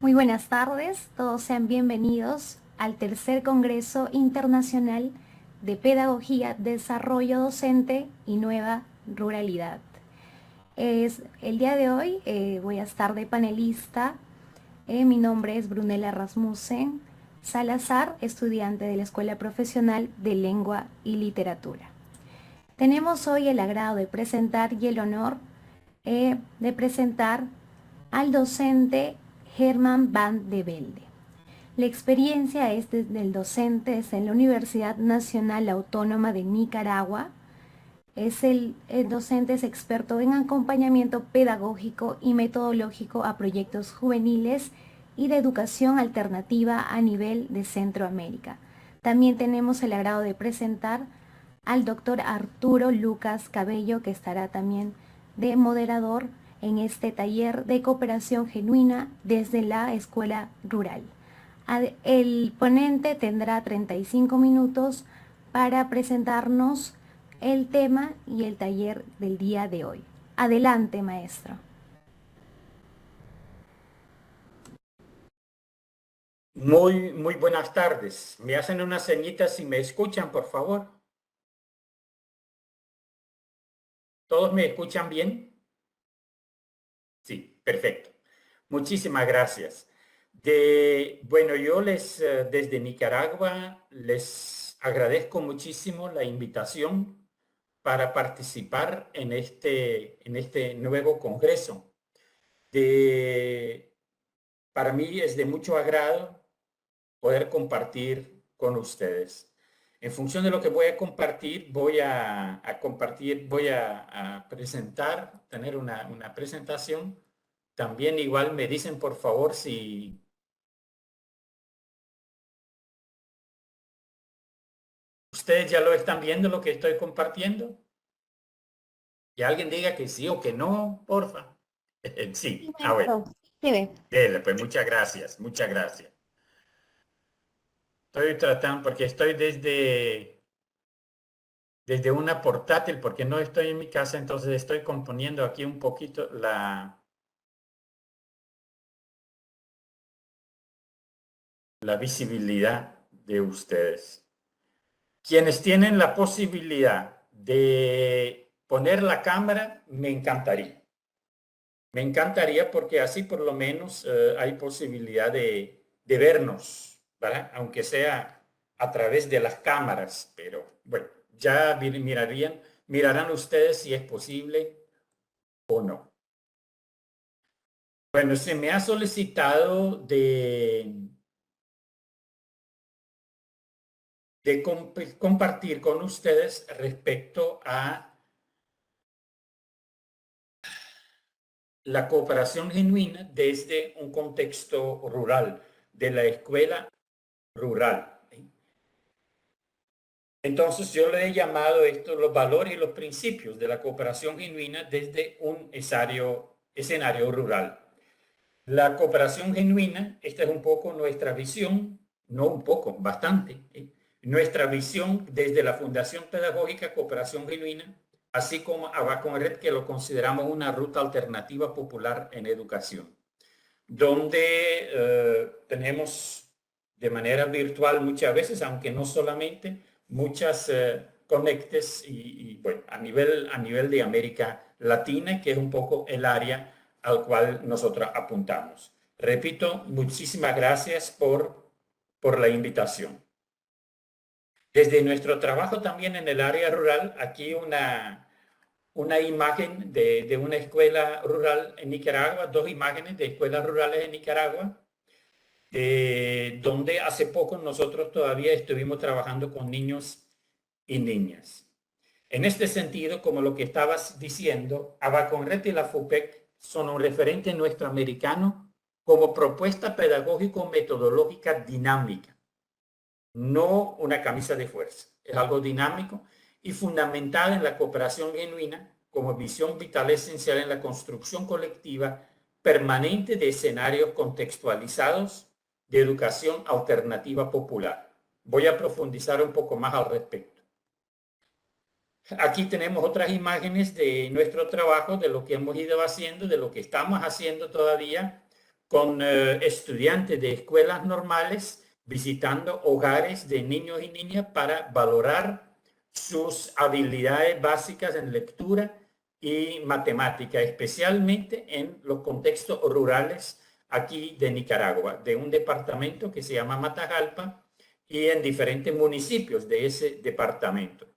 Muy buenas tardes, todos sean bienvenidos al tercer Congreso Internacional de Pedagogía, Desarrollo Docente y Nueva Ruralidad. El día de hoy voy a estar de panelista. Mi nombre es Brunella Rasmussen Salazar, estudiante de la Escuela Profesional de Lengua y Literatura. Tenemos hoy el agrado de presentar y el honor de presentar al docente Herman van de Velde. La experiencia del docente es en la Universidad Nacional Autónoma de Nicaragua. El docente es experto en acompañamiento pedagógico y metodológico a proyectos juveniles y de educación alternativa a nivel de Centroamérica. También tenemos el agrado de presentar al doctor Arturo Lucas Cabello, que estará también de moderador en este taller de cooperación genuina desde la escuela rural. El ponente tendrá 35 minutos para presentarnos el tema y el taller del día de hoy. Adelante, maestro. Muy buenas tardes. Me hacen una señita si me escuchan, por favor. ¿Todos me escuchan bien? Sí, perfecto. Muchísimas gracias. Bueno, yo desde Nicaragua les agradezco muchísimo la invitación para participar en este nuevo congreso. Para mí es de mucho agrado poder compartir con ustedes. En función de lo que voy a compartir, voy a presentar, tener una presentación. También igual me dicen por favor si ustedes ya lo están viendo lo que estoy compartiendo. Que alguien diga que sí o que no, porfa. Sí, Sí, bueno. maestro. Sí, ve. Pues muchas gracias, muchas gracias. Estoy tratando, porque estoy desde una portátil, porque no estoy en mi casa, entonces estoy componiendo aquí un poquito la visibilidad de ustedes. Quienes tienen la posibilidad de poner la cámara, me encantaría. Me encantaría porque así por lo menos hay posibilidad de vernos, ¿verdad? Aunque sea a través de las cámaras, pero bueno, ya mirarán ustedes si es posible o no. Bueno, se me ha solicitado de compartir con ustedes respecto a la cooperación genuina desde un contexto rural, de la escuela rural. Entonces yo le he llamado esto los valores y los principios de la cooperación genuina desde un escenario rural. La cooperación genuina, esta es un poco nuestra visión, no un poco, bastante, nuestra visión desde la Fundación Pedagógica Cooperación Genuina, así como Abaconred, que lo consideramos una ruta alternativa popular en educación, donde tenemos de manera virtual muchas veces, aunque no solamente, muchas conectes bueno, a nivel de América Latina, que es un poco el área al cual nosotros apuntamos. Repito, muchísimas gracias por la invitación. Desde nuestro trabajo también en el área rural, aquí una imagen de una escuela rural en Nicaragua, dos imágenes de escuelas rurales en Nicaragua, donde hace poco nosotros todavía estuvimos trabajando con niños y niñas. En este sentido, como lo que estabas diciendo, Abaconred y la FUPEC son un referente nuestro americano como propuesta pedagógico-metodológica dinámica, no una camisa de fuerza. Es algo dinámico y fundamental en la cooperación genuina como visión vital esencial en la construcción colectiva permanente de escenarios contextualizados de educación alternativa popular. Voy a profundizar un poco más al respecto. Aquí tenemos otras imágenes de nuestro trabajo, de lo que hemos ido haciendo, de lo que estamos haciendo todavía con estudiantes de escuelas normales, visitando hogares de niños y niñas para valorar sus habilidades básicas en lectura y matemática, especialmente en los contextos rurales aquí de Nicaragua, de un departamento que se llama Matagalpa y en diferentes municipios de ese departamento.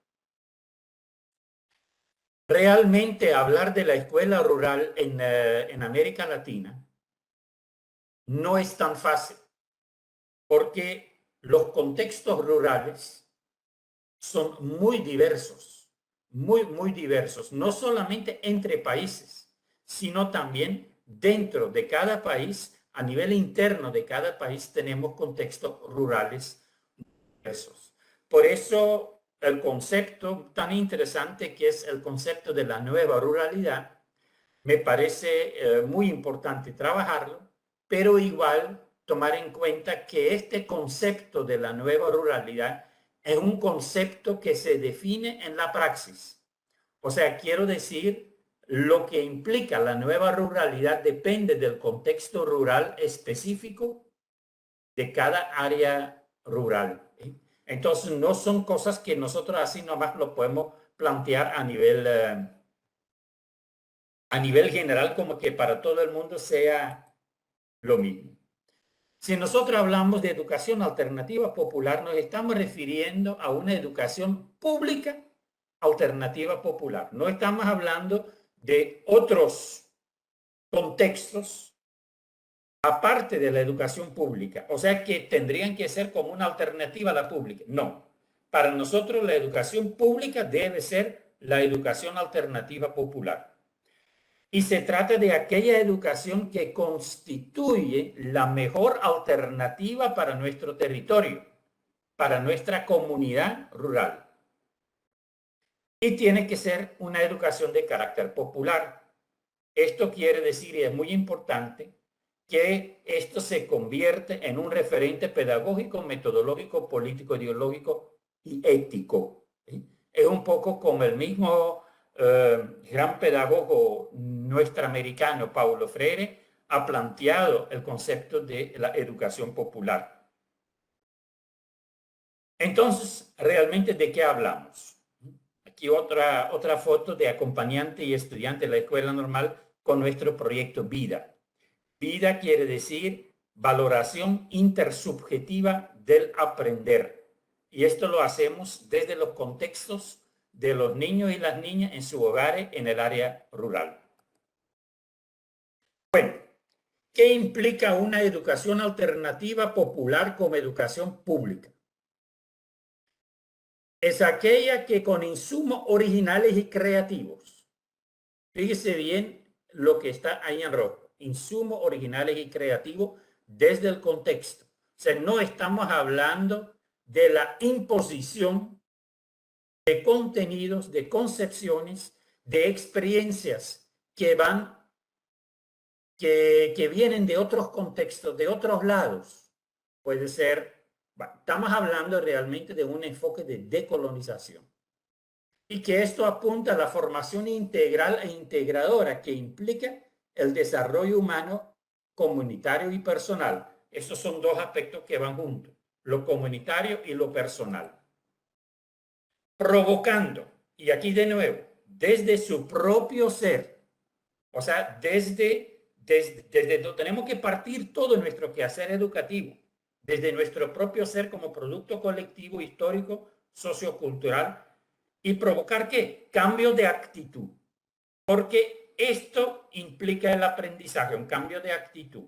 Realmente hablar de la escuela rural en América Latina no es tan fácil, porque los contextos rurales son muy diversos, muy diversos, no solamente entre países, sino también dentro de cada país, a nivel interno de cada país, tenemos contextos rurales diversos. Por eso el concepto tan interesante que es el concepto de la nueva ruralidad, me parece muy importante trabajarlo, pero igual tomar en cuenta que este concepto de la nueva ruralidad es un concepto que se define en la praxis. O sea, quiero decir, lo que implica la nueva ruralidad depende del contexto rural específico de cada área rural. Entonces, no son cosas que nosotros así nomás lo podemos plantear a nivel general, como que para todo el mundo sea lo mismo. Si nosotros hablamos de educación alternativa popular, nos estamos refiriendo a una educación pública alternativa popular. No estamos hablando de otros contextos aparte de la educación pública. O sea, que tendrían que ser como una alternativa a la pública. No. Para nosotros la educación pública debe ser la educación alternativa popular. Y se trata de aquella educación que constituye la mejor alternativa para nuestro territorio, para nuestra comunidad rural. Y tiene que ser una educación de carácter popular. Esto quiere decir, y es muy importante, que esto se convierte en un referente pedagógico, metodológico, político, ideológico y ético. ¿Sí? Es un poco como el mismo gran pedagogo nuestroamericano Paulo Freire ha planteado el concepto de la educación popular. Entonces, ¿realmente de qué hablamos? Aquí otra foto de acompañante y estudiante de la escuela normal con nuestro proyecto Vida. Vida quiere decir valoración intersubjetiva del aprender. Y esto lo hacemos desde los contextos de los niños y las niñas en sus hogares en el área rural. Bueno, ¿qué implica una educación alternativa popular como educación pública? Es aquella que con insumos originales y creativos, fíjese bien lo que está ahí en rojo, insumos originales y creativos desde el contexto. O sea, no estamos hablando de la imposición de contenidos, de concepciones, de experiencias que vienen de otros contextos, de otros lados. Puede ser, estamos hablando realmente de un enfoque de decolonización. Y que esto apunta a la formación integral e integradora que implica el desarrollo humano, comunitario y personal. Estos son dos aspectos que van juntos, lo comunitario y lo personal. Provocando, y aquí de nuevo, desde su propio ser, o sea, desde donde tenemos que partir todo nuestro quehacer educativo, desde nuestro propio ser como producto colectivo, histórico, sociocultural, y provocar ¿qué? Cambio de actitud, porque esto implica el aprendizaje, un cambio de actitud.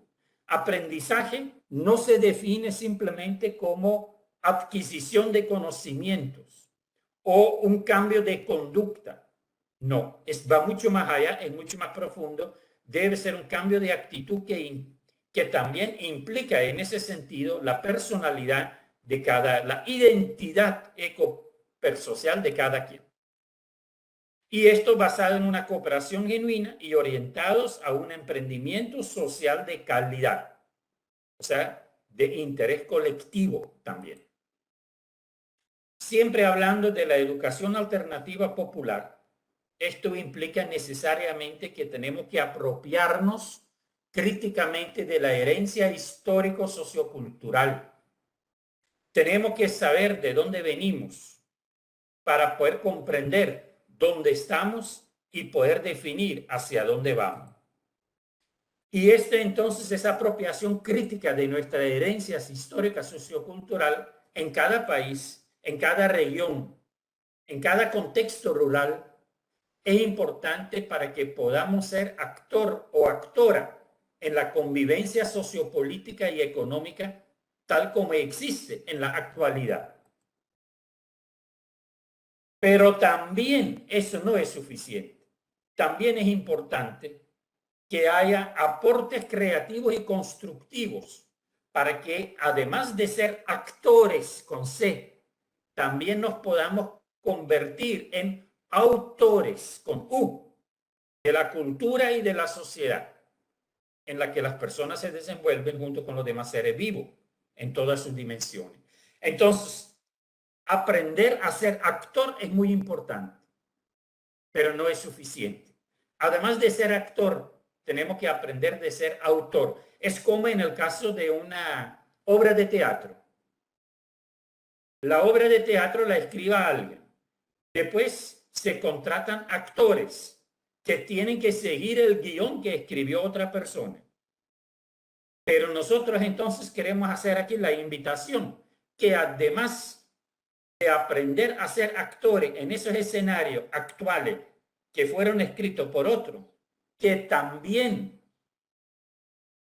Aprendizaje no se define simplemente como adquisición de conocimientos o un cambio de conducta. No, va mucho más allá, es mucho más profundo. Debe ser un cambio de actitud que también implica en ese sentido la personalidad de la identidad ecopersocial de cada quien. Y esto basado en una cooperación genuina y orientados a un emprendimiento social de calidad, o sea, de interés colectivo también. Siempre hablando de la educación alternativa popular, esto implica necesariamente que tenemos que apropiarnos críticamente de la herencia histórico-sociocultural. Tenemos que saber de dónde venimos para poder comprender dónde estamos y poder definir hacia dónde vamos. Y entonces es apropiación crítica de nuestra herencia histórica sociocultural en cada país, en cada región, en cada contexto rural, es importante para que podamos ser actor o actora en la convivencia sociopolítica y económica tal como existe en la actualidad. Pero también eso no es suficiente. También es importante que haya aportes creativos y constructivos para que, además de ser actores con C, también nos podamos convertir en autores con U de la cultura y de la sociedad en la que las personas se desenvuelven junto con los demás seres vivos en todas sus dimensiones. Entonces, aprender a ser actor es muy importante, pero no es suficiente. Además de ser actor, tenemos que aprender de ser autor. Es como en el caso de una obra de teatro. La obra de teatro la escriba alguien. Después se contratan actores que tienen que seguir el guión que escribió otra persona. Pero nosotros entonces queremos hacer aquí la invitación que además de aprender a ser actores en esos escenarios actuales que fueron escritos por otros, que también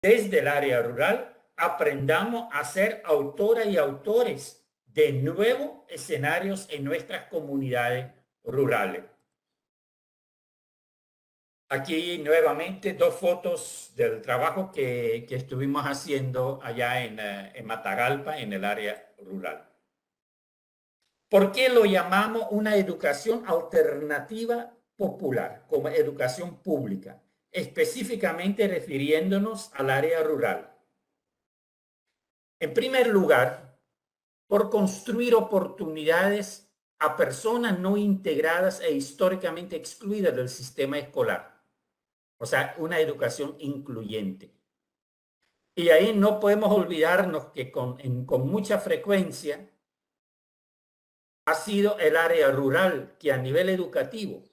desde el área rural aprendamos a ser autoras y autores de nuevos escenarios en nuestras comunidades rurales. Aquí nuevamente 2 fotos del trabajo que estuvimos haciendo allá en Matagalpa, en el área rural. ¿Por qué lo llamamos una educación alternativa popular, como educación pública? Específicamente refiriéndonos al área rural. En primer lugar, por construir oportunidades a personas no integradas e históricamente excluidas del sistema escolar. O sea, una educación incluyente. Y ahí no podemos olvidarnos que con mucha frecuencia ha sido el área rural que a nivel educativo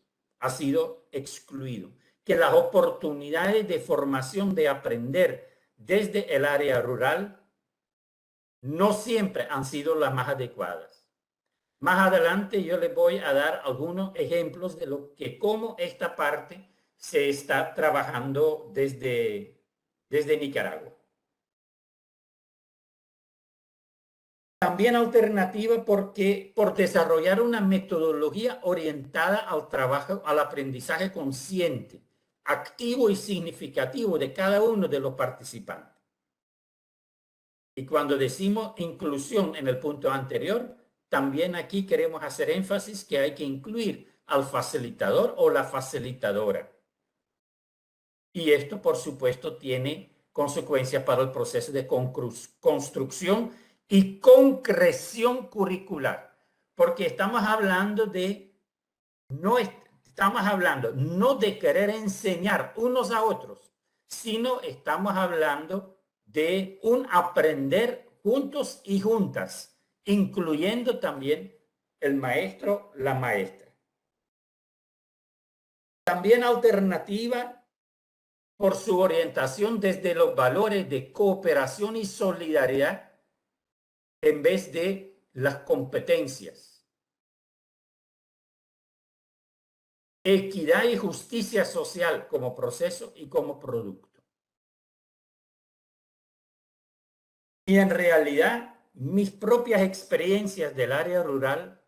ha sido excluido. Que las oportunidades de formación de aprender desde el área rural no siempre han sido las más adecuadas. Más adelante yo les voy a dar algunos ejemplos de cómo esta parte se está trabajando desde Nicaragua. También alternativa porque por desarrollar una metodología orientada al trabajo, al aprendizaje consciente, activo y significativo de cada uno de los participantes. Y cuando decimos inclusión en el punto anterior, también aquí queremos hacer énfasis que hay que incluir al facilitador o la facilitadora. Y esto, por supuesto, tiene consecuencias para el proceso de construcción y concreción curricular, porque estamos hablando no de querer enseñar unos a otros, sino estamos hablando de un aprender juntos y juntas, incluyendo también el maestro, la maestra. También alternativa por su orientación desde los valores de cooperación y solidaridad en vez de las competencias. Equidad y justicia social como proceso y como producto. Y en realidad, mis propias experiencias del área rural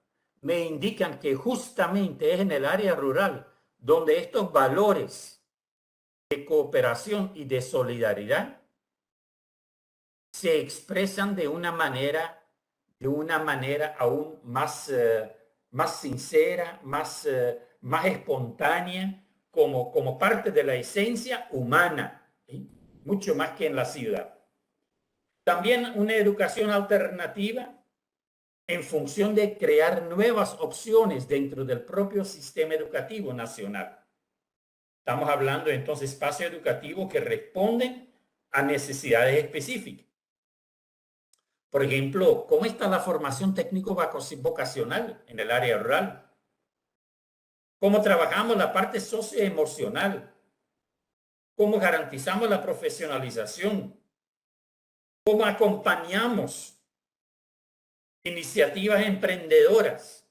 me indican que justamente es en el área rural donde estos valores de cooperación y de solidaridad se expresan de una manera aún más sincera, más espontánea, como parte de la esencia humana, ¿sí? Mucho más que en la ciudad. También una educación alternativa en función de crear nuevas opciones dentro del propio sistema educativo nacional. Estamos hablando entonces de espacios educativos que responden a necesidades específicas. Por ejemplo, ¿cómo está la formación técnico-vocacional en el área rural? ¿Cómo trabajamos la parte socioemocional? ¿Cómo garantizamos la profesionalización? ¿Cómo acompañamos iniciativas emprendedoras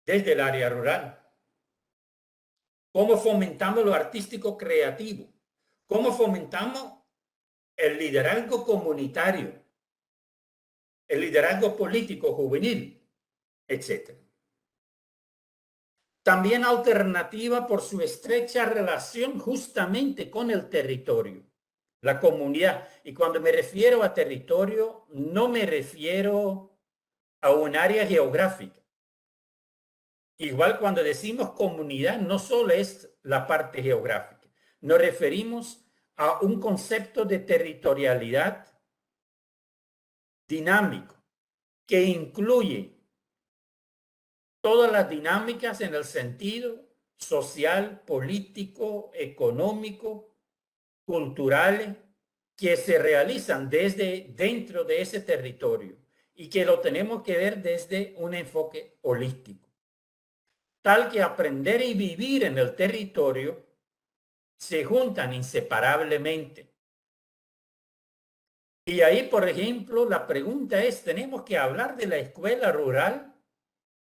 desde el área rural? ¿Cómo fomentamos lo artístico creativo? ¿Cómo fomentamos el liderazgo comunitario, el liderazgo político juvenil, etcétera? También alternativa por su estrecha relación justamente con el territorio, la comunidad. Y cuando me refiero a territorio, no me refiero a un área geográfica. Igual cuando decimos comunidad, no solo es la parte geográfica. Nos referimos a un concepto de territorialidad dinámico que incluye todas las dinámicas en el sentido social, político, económico, culturales, que se realizan desde dentro de ese territorio y que lo tenemos que ver desde un enfoque holístico. Tal que aprender y vivir en el territorio se juntan inseparablemente. Y ahí, por ejemplo, la pregunta es, ¿tenemos que hablar de la escuela rural?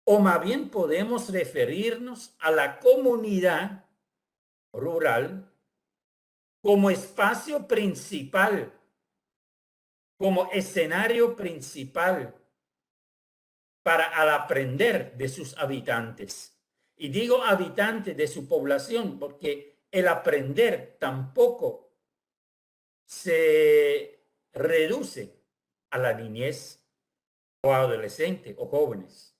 O más bien podemos referirnos a la comunidad rural como espacio principal, como escenario principal para al aprender de sus habitantes. Y digo habitantes de su población porque el aprender tampoco se reduce a la niñez o adolescente o jóvenes.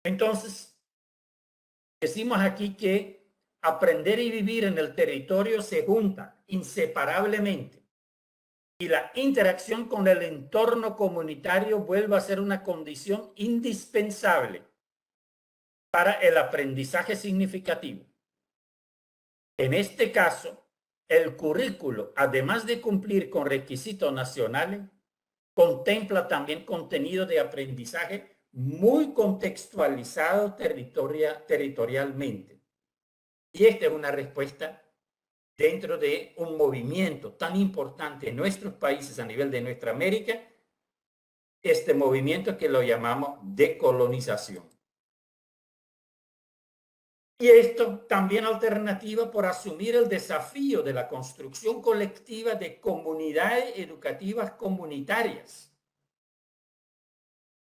Entonces, decimos aquí que aprender y vivir en el territorio se juntan inseparablemente y la interacción con el entorno comunitario vuelve a ser una condición indispensable para el aprendizaje significativo. En este caso, el currículo, además de cumplir con requisitos nacionales, contempla también contenido de aprendizaje muy contextualizado territorialmente. Y esta es una respuesta dentro de un movimiento tan importante en nuestros países a nivel de nuestra América, este movimiento que lo llamamos decolonización. Y esto también alternativa por asumir el desafío de la construcción colectiva de comunidades educativas comunitarias.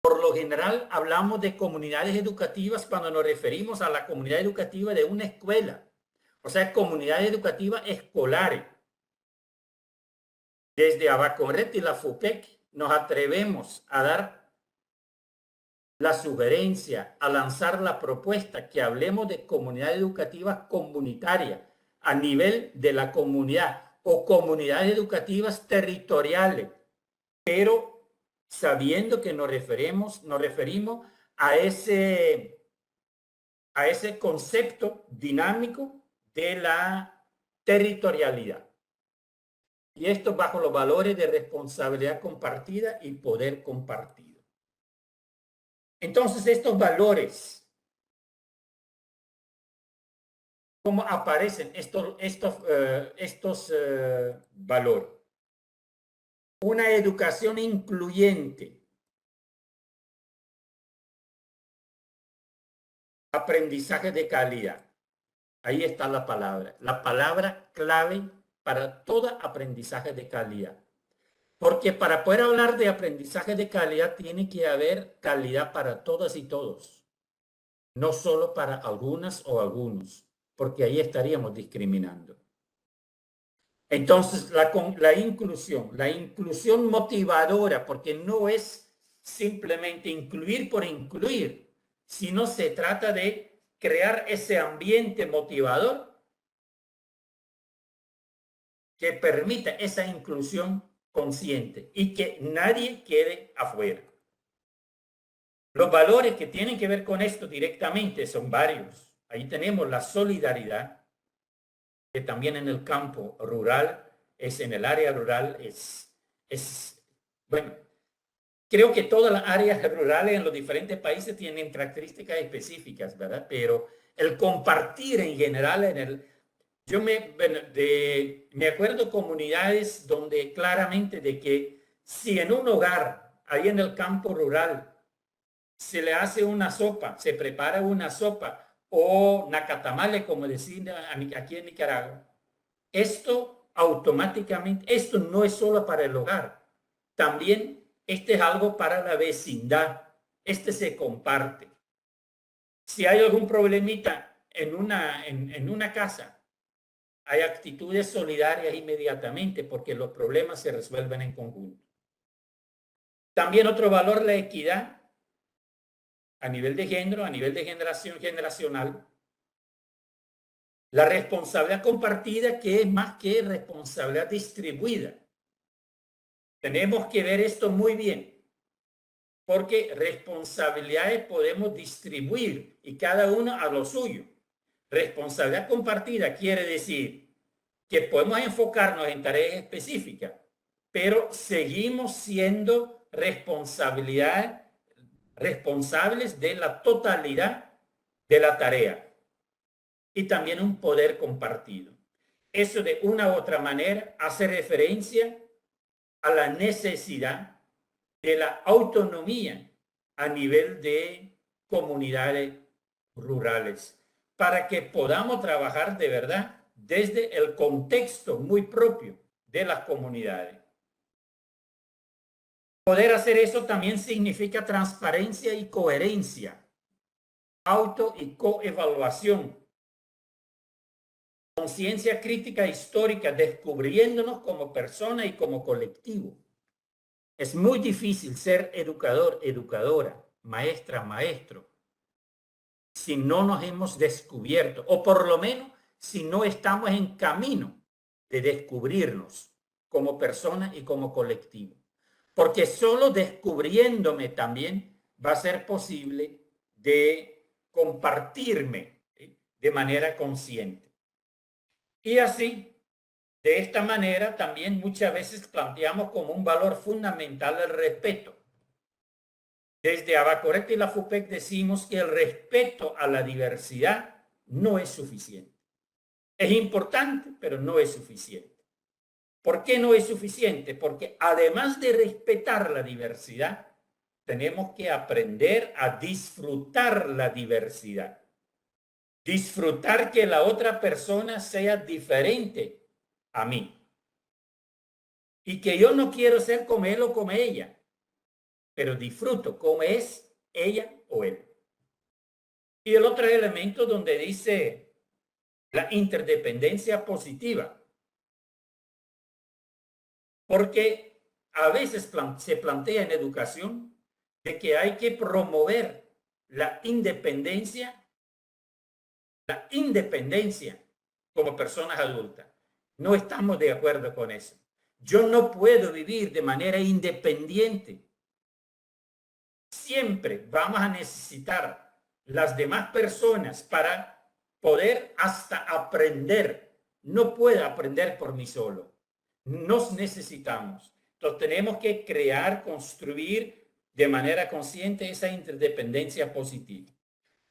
Por lo general hablamos de comunidades educativas cuando nos referimos a la comunidad educativa de una escuela, o sea, comunidades educativas escolares. Desde Abaconret y la FUPEC nos atrevemos a dar la sugerencia, a lanzar la propuesta que hablemos de comunidades educativas comunitarias a nivel de la comunidad o comunidades educativas territoriales, pero sabiendo que nos referimos a ese concepto dinámico de la territorialidad. Y esto bajo los valores de responsabilidad compartida y poder compartido. Entonces, estos valores, ¿cómo aparecen estos valores? Una educación incluyente, aprendizaje de calidad. Ahí está la palabra clave para todo aprendizaje de calidad. Porque para poder hablar de aprendizaje de calidad tiene que haber calidad para todas y todos, no solo para algunas o algunos, porque ahí estaríamos discriminando. Entonces, la inclusión motivadora, porque no es simplemente incluir por incluir, sino se trata de crear ese ambiente motivador que permita esa inclusión consciente y que nadie quede afuera. Los valores que tienen que ver con esto directamente son varios. Ahí tenemos la solidaridad, que también en el campo rural, en el área rural, bueno, creo que todas las áreas rurales en los diferentes países tienen características específicas, ¿verdad? Pero el compartir en general, yo me acuerdo comunidades donde claramente de que si en un hogar, ahí en el campo rural, se le hace una sopa, se prepara una sopa o nacatamale, como decían aquí en Nicaragua, esto automáticamente, esto no es solo para el hogar, también este es algo para la vecindad, este se comparte. Si hay algún problemita en una casa, hay actitudes solidarias inmediatamente porque los problemas se resuelven en conjunto. También otro valor, la equidad a nivel de género, a nivel de generacional. La responsabilidad compartida, que es más que responsabilidad distribuida. Tenemos que ver esto muy bien, porque responsabilidades podemos distribuir y cada uno a lo suyo. Responsabilidad compartida quiere decir que podemos enfocarnos en tareas específicas, pero seguimos siendo responsables de la totalidad de la tarea y también un poder compartido. Eso de una u otra manera hace referencia a la necesidad de la autonomía a nivel de comunidades rurales para que podamos trabajar de verdad desde el contexto muy propio de las comunidades. Poder hacer eso también significa transparencia y coherencia, auto y coevaluación, conciencia crítica histórica, descubriéndonos como persona y como colectivo. Es muy difícil ser educador, educadora, maestra, maestro, si no nos hemos descubierto, o por lo menos si no estamos en camino de descubrirnos como persona y como colectivo. Porque solo descubriéndome también va a ser posible de compartirme, ¿sí?, de manera consciente. Y así, de esta manera, también muchas veces planteamos como un valor fundamental el respeto. Desde Abacorreta y la FUPEC decimos que el respeto a la diversidad no es suficiente. Es importante, pero no es suficiente. ¿Por qué no es suficiente? Porque además de respetar la diversidad, tenemos que aprender a disfrutar la diversidad. Disfrutar que la otra persona sea diferente a mí. Y que yo no quiero ser como él o como ella, pero disfruto como es ella o él. Y el otro elemento donde dice la interdependencia positiva. Porque a veces se plantea en educación de que hay que promover la independencia como personas adultas. No estamos de acuerdo con eso. Yo no puedo vivir de manera independiente. Siempre vamos a necesitar las demás personas para poder hasta aprender. No puedo aprender por mí solo. Nos necesitamos. Entonces tenemos que crear, construir de manera consciente esa interdependencia positiva.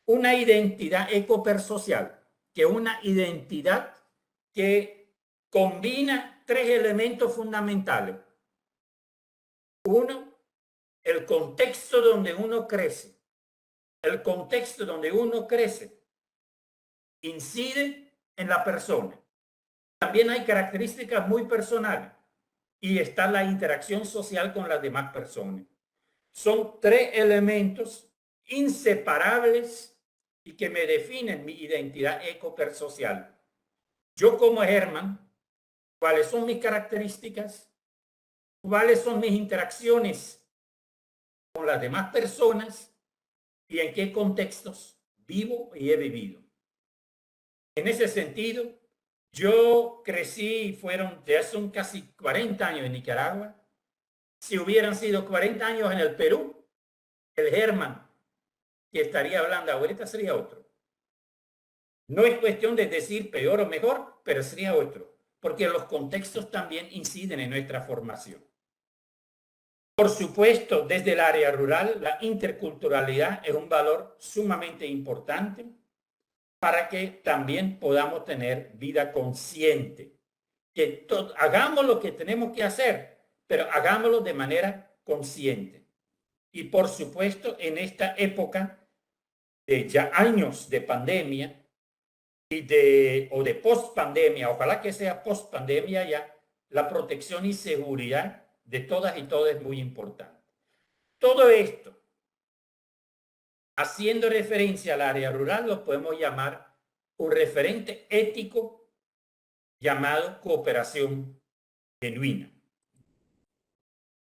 Una identidad ecopersocial, que es una identidad que combina tres elementos fundamentales. Uno, el contexto donde uno crece. El contexto donde uno crece incide en la persona. También hay características muy personales y está la interacción social con las demás personas. Son tres elementos inseparables y que me definen mi identidad ecopersocial. Yo como Germán, ¿cuáles son mis características? ¿Cuáles son mis interacciones con las demás personas y en qué contextos vivo y he vivido? En ese sentido, yo crecí, son casi 40 años en Nicaragua. Si hubieran sido 40 años en el Perú, el Germán que estaría hablando ahorita sería otro. No es cuestión de decir peor o mejor, pero sería otro, porque los contextos también inciden en nuestra formación. Por supuesto, desde el área rural, la interculturalidad es un valor sumamente importante para que también podamos tener vida consciente. Que hagamos lo que tenemos que hacer, pero hagámoslo de manera consciente. Y por supuesto, en esta época de ya años de pandemia o de post-pandemia, ojalá que sea post-pandemia ya, la protección y seguridad de todas y todos es muy importante. Todo esto, haciendo referencia al área rural, lo podemos llamar un referente ético llamado cooperación genuina.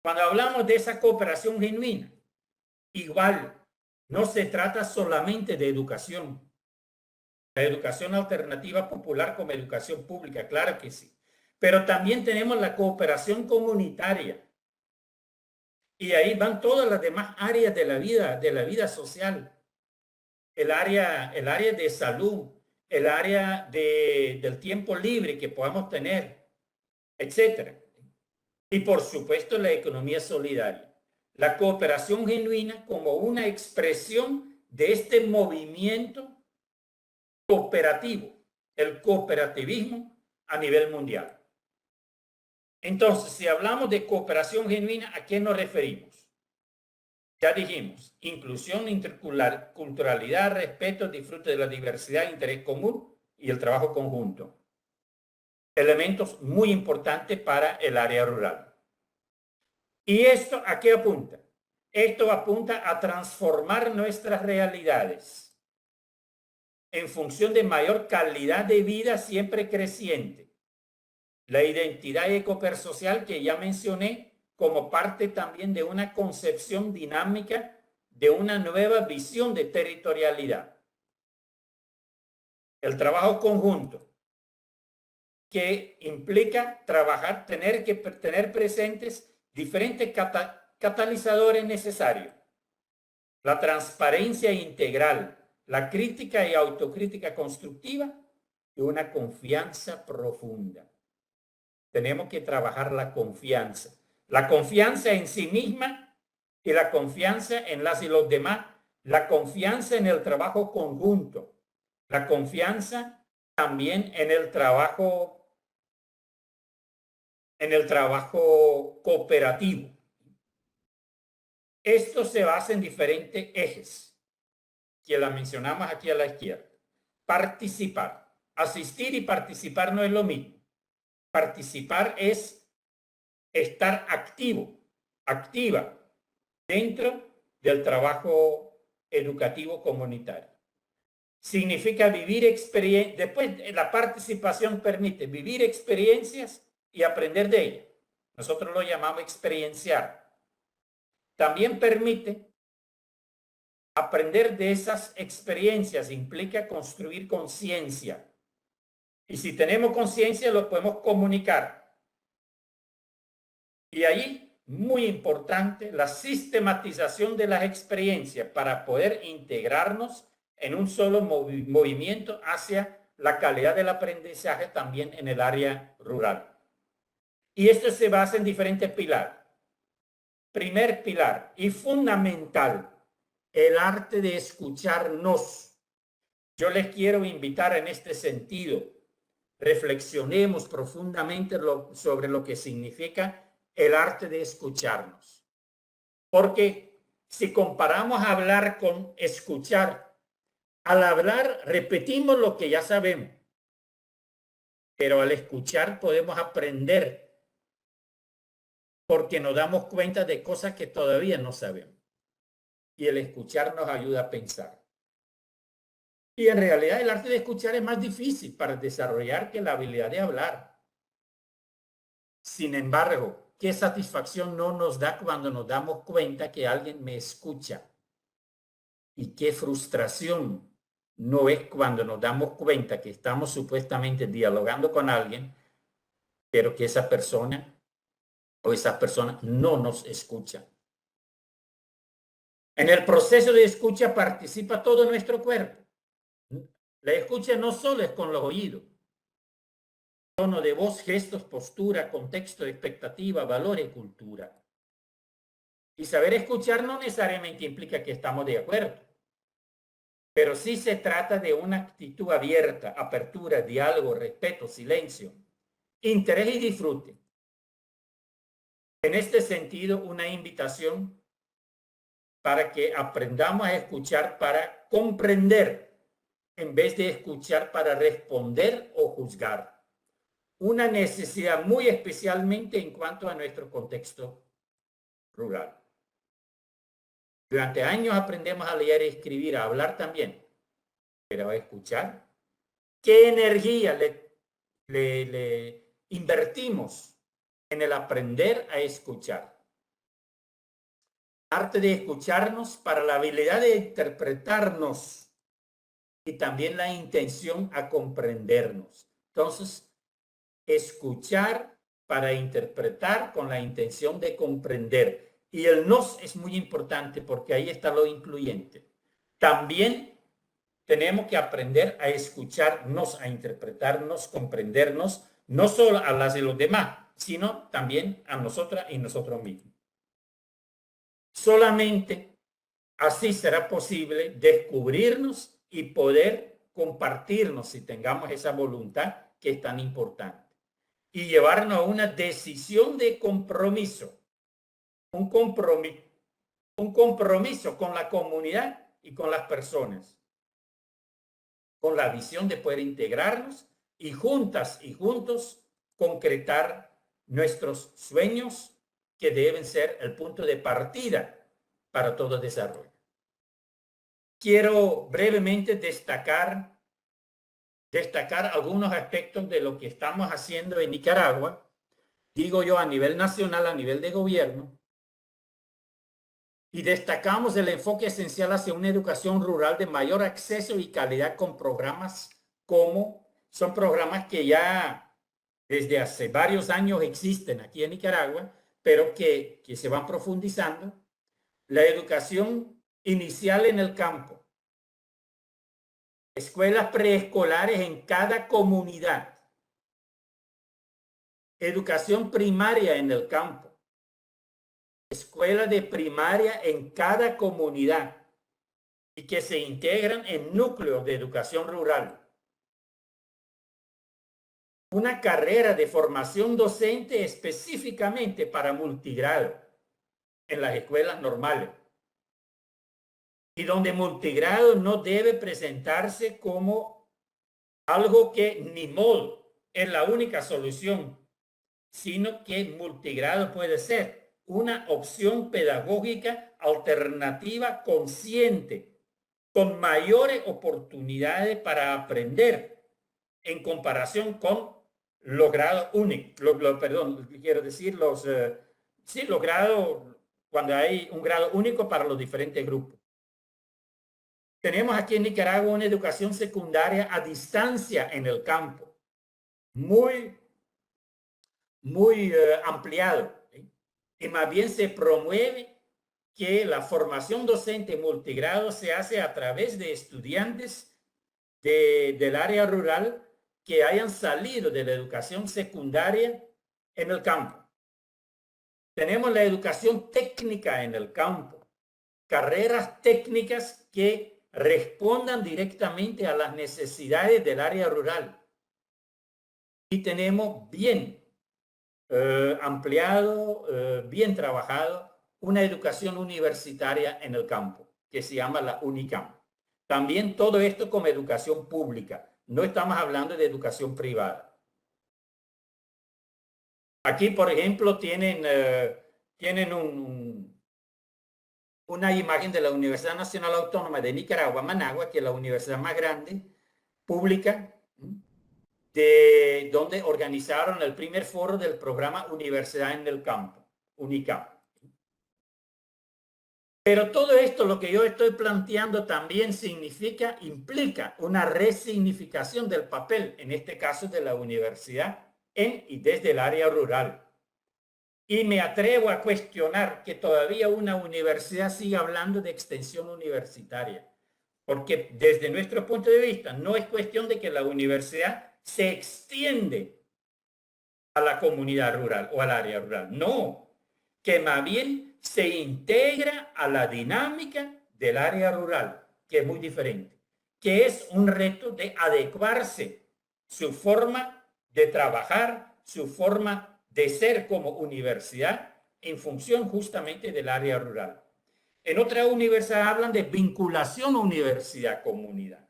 Cuando hablamos de esa cooperación genuina, igual no se trata solamente de educación. La educación alternativa popular como educación pública, claro que sí. Pero también tenemos la cooperación comunitaria. Y ahí van todas las demás áreas de la vida social. El área de salud, el área del tiempo libre que podamos tener, etcétera. Y por supuesto la economía solidaria. La cooperación genuina como una expresión de este movimiento cooperativo, el cooperativismo a nivel mundial. Entonces, si hablamos de cooperación genuina, ¿a qué nos referimos? Ya dijimos, inclusión, interculturalidad, respeto, disfrute de la diversidad, interés común y el trabajo conjunto. Elementos muy importantes para el área rural. ¿Y esto a qué apunta? Esto apunta a transformar nuestras realidades en función de mayor calidad de vida siempre creciente. La identidad ecopersocial que ya mencioné como parte también de una concepción dinámica de una nueva visión de territorialidad. El trabajo conjunto, que implica trabajar, tener presentes diferentes catalizadores necesarios. La transparencia integral, la crítica y autocrítica constructiva y una confianza profunda. Tenemos que trabajar la confianza en sí misma y la confianza en las y los demás, la confianza en el trabajo conjunto, la confianza también en el trabajo cooperativo. Esto se basa en diferentes ejes, que la mencionamos aquí a la izquierda. Participar. Asistir y participar no es lo mismo. Participar es estar activa dentro del trabajo educativo comunitario. Significa vivir experiencias. Después, la participación permite vivir experiencias y aprender de ellas. Nosotros lo llamamos experienciar. También permite aprender de esas experiencias, implica construir conciencia. Y si tenemos conciencia, lo podemos comunicar. Y ahí, muy importante, la sistematización de las experiencias para poder integrarnos en un solo movimiento hacia la calidad del aprendizaje también en el área rural. Y esto se basa en diferentes pilares. Primer pilar y fundamental, el arte de escucharnos. Yo les quiero invitar en este sentido. Reflexionemos profundamente sobre lo que significa el arte de escucharnos. Porque si comparamos hablar con escuchar, al hablar repetimos lo que ya sabemos, pero al escuchar podemos aprender porque nos damos cuenta de cosas que todavía no sabemos. Y el escuchar nos ayuda a pensar. Y en realidad el arte de escuchar es más difícil para desarrollar que la habilidad de hablar. Sin embargo, qué satisfacción no nos da cuando nos damos cuenta que alguien me escucha. Y qué frustración no es cuando nos damos cuenta que estamos supuestamente dialogando con alguien, pero que esa persona o esas personas no nos escuchan. En el proceso de escucha participa todo nuestro cuerpo. La escucha no solo es con los oídos. Tono de voz, gestos, postura, contexto, expectativa, valores, cultura. Y saber escuchar no necesariamente implica que estamos de acuerdo, pero sí se trata de una actitud abierta, apertura, diálogo, respeto, silencio, interés y disfrute. En este sentido, una invitación para que aprendamos a escuchar para comprender, en vez de escuchar para responder o juzgar. Una necesidad muy especialmente en cuanto a nuestro contexto rural. Durante años aprendemos a leer y escribir, a hablar también, pero a escuchar. ¿Qué energía le invertimos en el aprender a escuchar? Arte de escucharnos para la habilidad de interpretarnos y también la intención a comprendernos. Entonces, escuchar para interpretar con la intención de comprender. Y el nos es muy importante porque ahí está lo incluyente. También tenemos que aprender a escucharnos, a interpretarnos, comprendernos, no solo a las de los demás, sino también a nosotras y nosotros mismos. Solamente así será posible descubrirnos y poder compartirnos si tengamos esa voluntad que es tan importante. Y llevarnos a una decisión de compromiso, un compromiso con la comunidad y con las personas, con la visión de poder integrarnos y juntas y juntos concretar nuestros sueños que deben ser el punto de partida para todo desarrollo. Quiero brevemente destacar algunos aspectos de lo que estamos haciendo en Nicaragua, digo yo a nivel nacional, a nivel de gobierno, y destacamos el enfoque esencial hacia una educación rural de mayor acceso y calidad con programas son programas que ya desde hace varios años existen aquí en Nicaragua, pero que se van profundizando. La educación inicial en el campo, escuelas preescolares en cada comunidad, educación primaria en el campo, escuela de primaria en cada comunidad y que se integran en núcleos de educación rural. Una carrera de formación docente específicamente para multigrado en las escuelas normales. Y donde multigrado no debe presentarse como algo que ni modo es la única solución, sino que multigrado puede ser una opción pedagógica alternativa consciente, con mayores oportunidades para aprender en comparación con los grados únicos, quiero decir los grados cuando hay un grado único para los diferentes grupos. Tenemos aquí en Nicaragua una educación secundaria a distancia en el campo, muy ampliado, ¿sí? Y más bien se promueve que la formación docente multigrado se hace a través de estudiantes del área rural que hayan salido de la educación secundaria en el campo. Tenemos la educación técnica en el campo, carreras técnicas que respondan directamente a las necesidades del área rural. Y tenemos bien ampliado, bien trabajado, una educación universitaria en el campo, que se llama la UNICAM. También todo esto como educación pública. No estamos hablando de educación privada. Aquí, por ejemplo, tienen una imagen de la Universidad Nacional Autónoma de Nicaragua, Managua, que es la universidad más grande, pública, de donde organizaron el primer foro del programa Universidad en el Campo, UNICAM. Pero todo esto, lo que yo estoy planteando, también implica una resignificación del papel, en este caso de la universidad, en y desde el área rural. Y me atrevo a cuestionar que todavía una universidad siga hablando de extensión universitaria, porque desde nuestro punto de vista no es cuestión de que la universidad se extiende a la comunidad rural o al área rural. No, que más bien se integra a la dinámica del área rural, que es muy diferente, que es un reto de adecuarse su forma de trabajar, su forma de ser como universidad en función justamente del área rural. En otras universidades hablan de vinculación universidad-comunidad,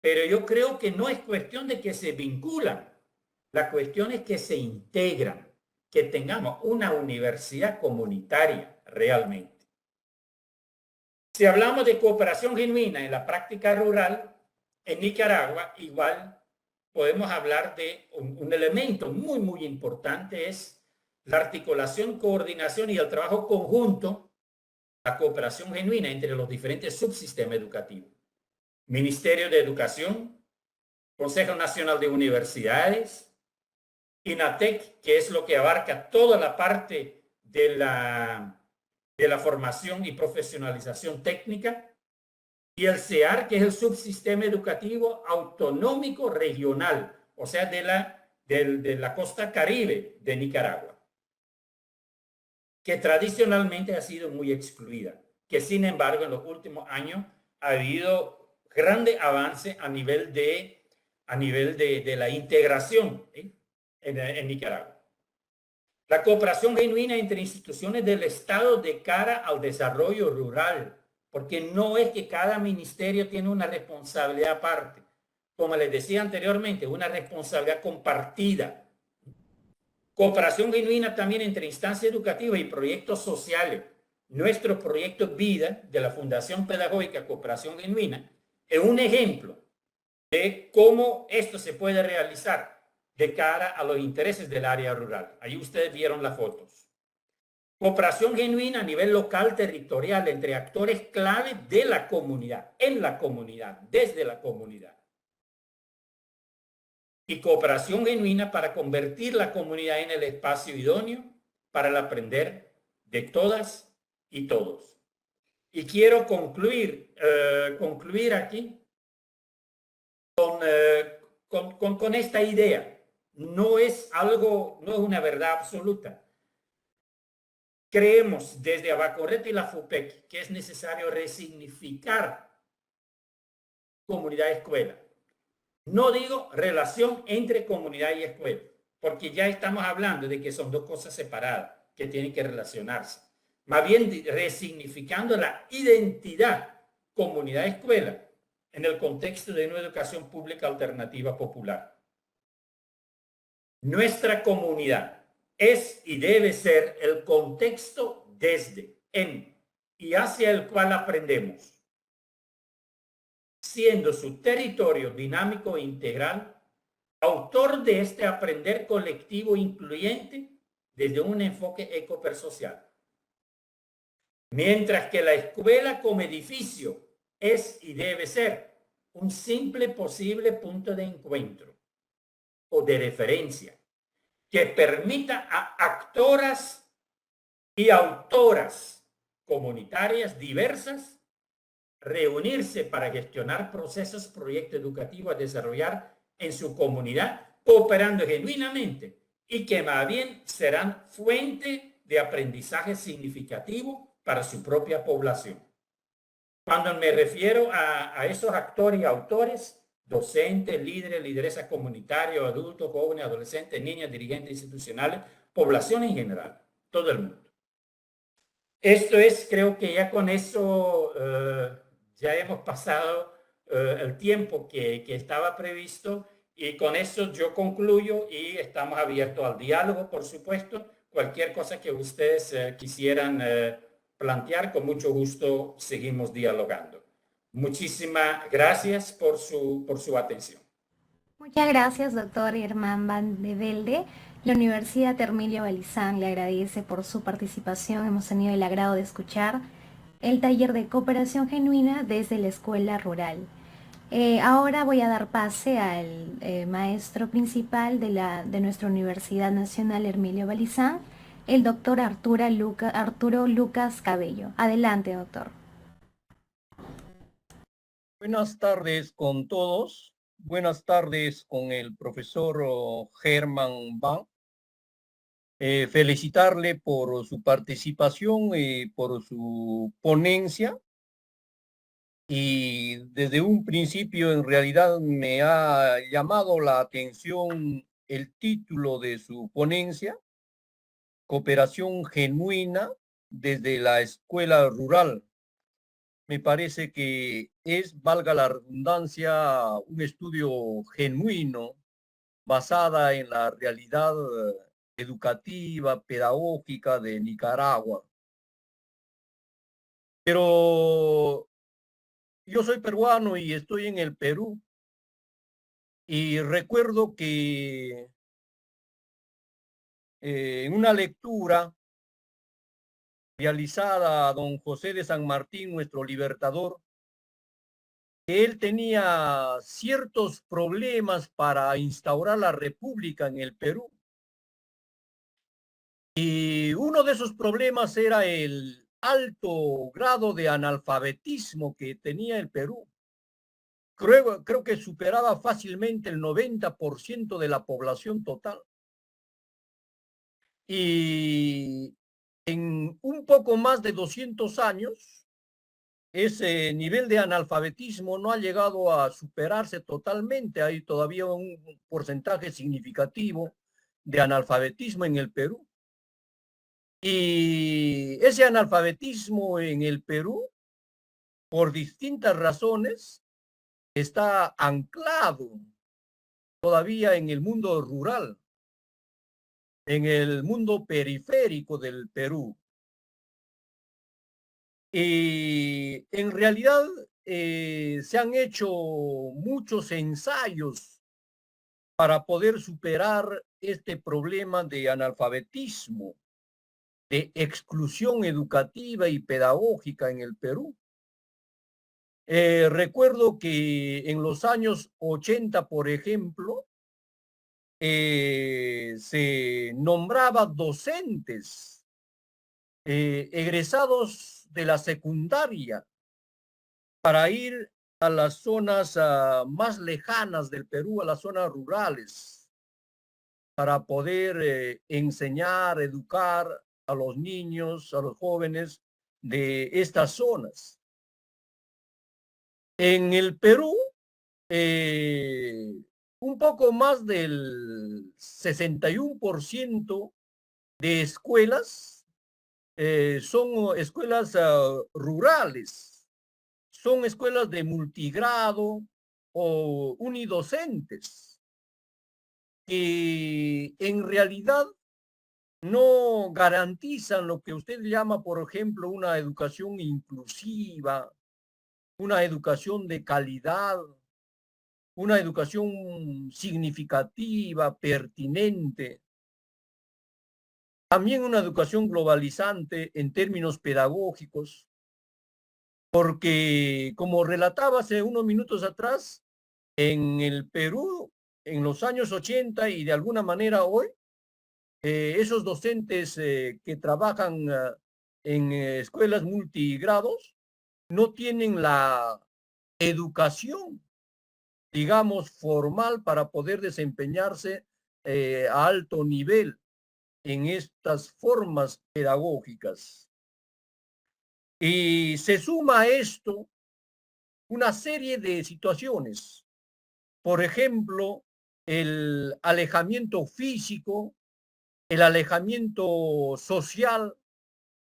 pero yo creo que no es cuestión de que se vinculan, la cuestión es que se integran, que tengamos una universidad comunitaria realmente. Si hablamos de cooperación genuina en la práctica rural, en Nicaragua igual podemos hablar de un elemento muy, muy importante, es la articulación, coordinación y el trabajo conjunto, la cooperación genuina entre los diferentes subsistemas educativos. Ministerio de Educación, Consejo Nacional de Universidades, INATEC, que es lo que abarca toda la parte de la formación y profesionalización técnica, y el CEAR, que es el subsistema educativo autonómico regional, o sea, de la costa caribe de Nicaragua, que tradicionalmente ha sido muy excluida, que sin embargo en los últimos años ha habido grande avance a nivel de la integración en Nicaragua. La cooperación genuina entre instituciones del Estado de cara al desarrollo rural, porque no es que cada ministerio tiene una responsabilidad aparte. Como les decía anteriormente, una responsabilidad compartida. Cooperación genuina también entre instancias educativas y proyectos sociales. Nuestro proyecto Vida de la Fundación Pedagógica Cooperación Genuina es un ejemplo de cómo esto se puede realizar de cara a los intereses del área rural. Ahí ustedes vieron las fotos. Cooperación genuina a nivel local, territorial, entre actores clave de la comunidad, en la comunidad, desde la comunidad. Y cooperación genuina para convertir la comunidad en el espacio idóneo para el aprender de todas y todos. Y quiero concluir aquí con esta idea. No es una verdad absoluta. Creemos desde Abacorreta y la FUPEC que es necesario resignificar comunidad-escuela. No digo relación entre comunidad y escuela, porque ya estamos hablando de que son dos cosas separadas que tienen que relacionarse. Más bien resignificando la identidad comunidad-escuela en el contexto de una educación pública alternativa popular. Nuestra comunidad es y debe ser el contexto desde, en y hacia el cual aprendemos, siendo su territorio dinámico e integral, autor de este aprender colectivo incluyente desde un enfoque ecopersocial. Mientras que la escuela como edificio es y debe ser un simple posible punto de encuentro o de referencia que permita a actoras y autoras comunitarias diversas reunirse para gestionar procesos, proyectos educativos a desarrollar en su comunidad, cooperando genuinamente y que más bien serán fuente de aprendizaje significativo para su propia población. Cuando me refiero a esos actores y autores, docentes, líderes, lideresas comunitarias, adultos, jóvenes, adolescentes, niñas, dirigentes institucionales, población en general, todo el mundo. Esto es, creo que ya con eso ya hemos pasado el tiempo que estaba previsto y con eso yo concluyo y estamos abiertos al diálogo, por supuesto. Cualquier cosa que ustedes quisieran plantear, con mucho gusto seguimos dialogando. Muchísimas gracias por su atención. Muchas gracias, doctor Germán Van de Velde. La Universidad Hermilio Balizán le agradece por su participación. Hemos tenido el agrado de escuchar el taller de cooperación genuina desde la escuela rural. Ahora voy a dar pase al maestro principal de nuestra Universidad Nacional Hermilio Balizán, el doctor Arturo Lucas Cabello. Adelante, doctor. Buenas tardes con todos. Buenas tardes con el profesor Germán Ban. Felicitarle por su participación y por su ponencia. Y desde un principio en realidad me ha llamado la atención el título de su ponencia, Cooperación Genuina desde la Escuela Rural. Me parece que es, valga la redundancia, un estudio genuino basada en la realidad educativa, pedagógica de Nicaragua. Pero yo soy peruano y estoy en el Perú y recuerdo que en una lectura realizada a don José de San Martín, nuestro libertador, que él tenía ciertos problemas para instaurar la república en el Perú. Y uno de esos problemas era el alto grado de analfabetismo que tenía el Perú. Creo que superaba fácilmente el 90% de la población total. Y en un poco más de 200 años, ese nivel de analfabetismo no ha llegado a superarse totalmente. Hay todavía un porcentaje significativo de analfabetismo en el Perú. Y ese analfabetismo en el Perú, por distintas razones, está anclado todavía en el mundo rural, en el mundo periférico del Perú. Y en realidad se han hecho muchos ensayos para poder superar este problema de analfabetismo, de exclusión educativa y pedagógica en el Perú. Recuerdo que en los años 80, por ejemplo, se nombraba docentes egresados de la secundaria para ir a las zonas más lejanas del Perú, a las zonas rurales, para poder enseñar, educar a los niños, a los jóvenes de estas zonas. En el Perú, un poco más del 61% de escuelas son escuelas rurales, son escuelas de multigrado o unidocentes, que en realidad no garantizan lo que usted llama, por ejemplo, una educación inclusiva, una educación de calidad, una educación significativa, pertinente, también una educación globalizante en términos pedagógicos, porque como relataba hace unos minutos atrás, en el Perú, en los años 80 y de alguna manera hoy, esos docentes que trabajan en escuelas multigrados no tienen la educación, digamos, formal para poder desempeñarse a alto nivel en estas formas pedagógicas. Y se suma a esto una serie de situaciones. Por ejemplo, el alejamiento físico, el alejamiento social,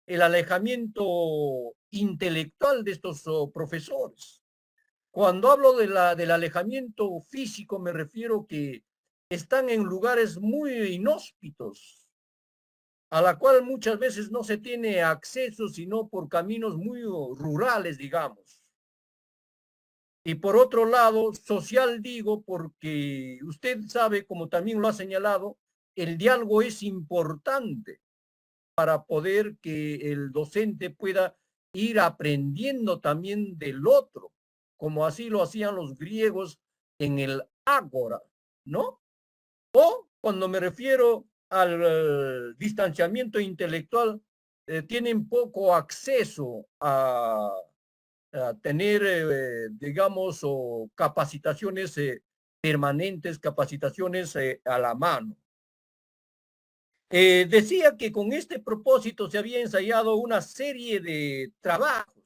el alejamiento intelectual de estos profesores. Cuando hablo del alejamiento físico, me refiero que están en lugares muy inhóspitos, a la cual muchas veces no se tiene acceso sino por caminos muy rurales, digamos. Y por otro lado, social digo, porque usted sabe, como también lo ha señalado, el diálogo es importante para poder que el docente pueda ir aprendiendo también del otro, como así lo hacían los griegos en el ágora, ¿no? O cuando me refiero al distanciamiento intelectual, tienen poco acceso tener, digamos, o capacitaciones permanentes, capacitaciones a la mano. Decía que con este propósito se había ensayado una serie de trabajos.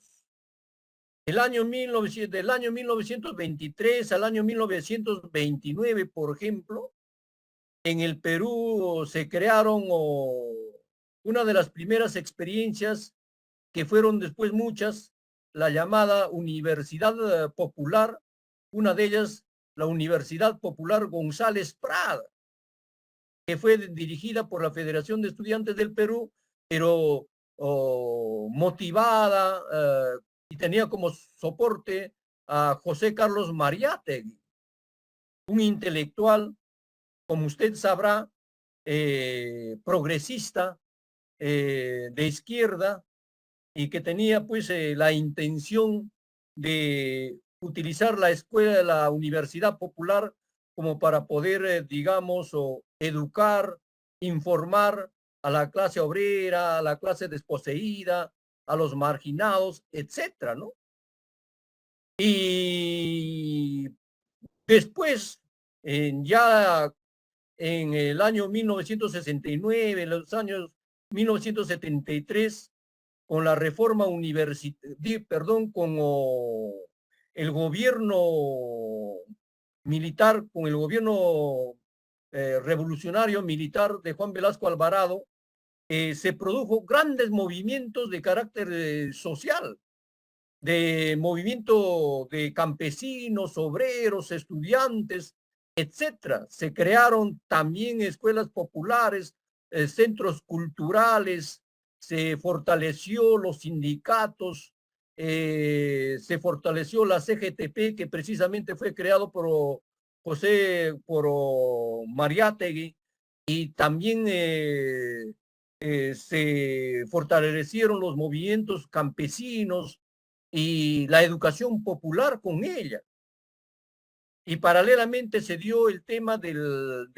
Del año 1923 al año 1929, por ejemplo, en el Perú se crearon una de las primeras experiencias, que fueron después muchas, la llamada Universidad Popular, una de ellas la Universidad Popular González Prada, que fue dirigida por la Federación de Estudiantes del Perú, pero motivada y tenía como soporte a José Carlos Mariátegui, un intelectual, como usted sabrá, progresista, de izquierda, y que tenía pues la intención de utilizar la escuela de la Universidad Popular como para poder, digamos, educar, informar a la clase obrera, a la clase desposeída, a los marginados, etcétera, ¿no? Y después, ya en el año 1969, en los años 1973, con la reforma universitaria, perdón, con el gobierno militar, con el gobierno revolucionario militar de Juan Velasco Alvarado, se produjo grandes movimientos de carácter social, de movimiento de campesinos, obreros, estudiantes, etcétera. Se crearon también escuelas populares, centros culturales, se fortaleció los sindicatos, se fortaleció la CGTP, que precisamente fue creado por Mariátegui, y también se fortalecieron los movimientos campesinos y la educación popular con ella. Y paralelamente se dio el tema del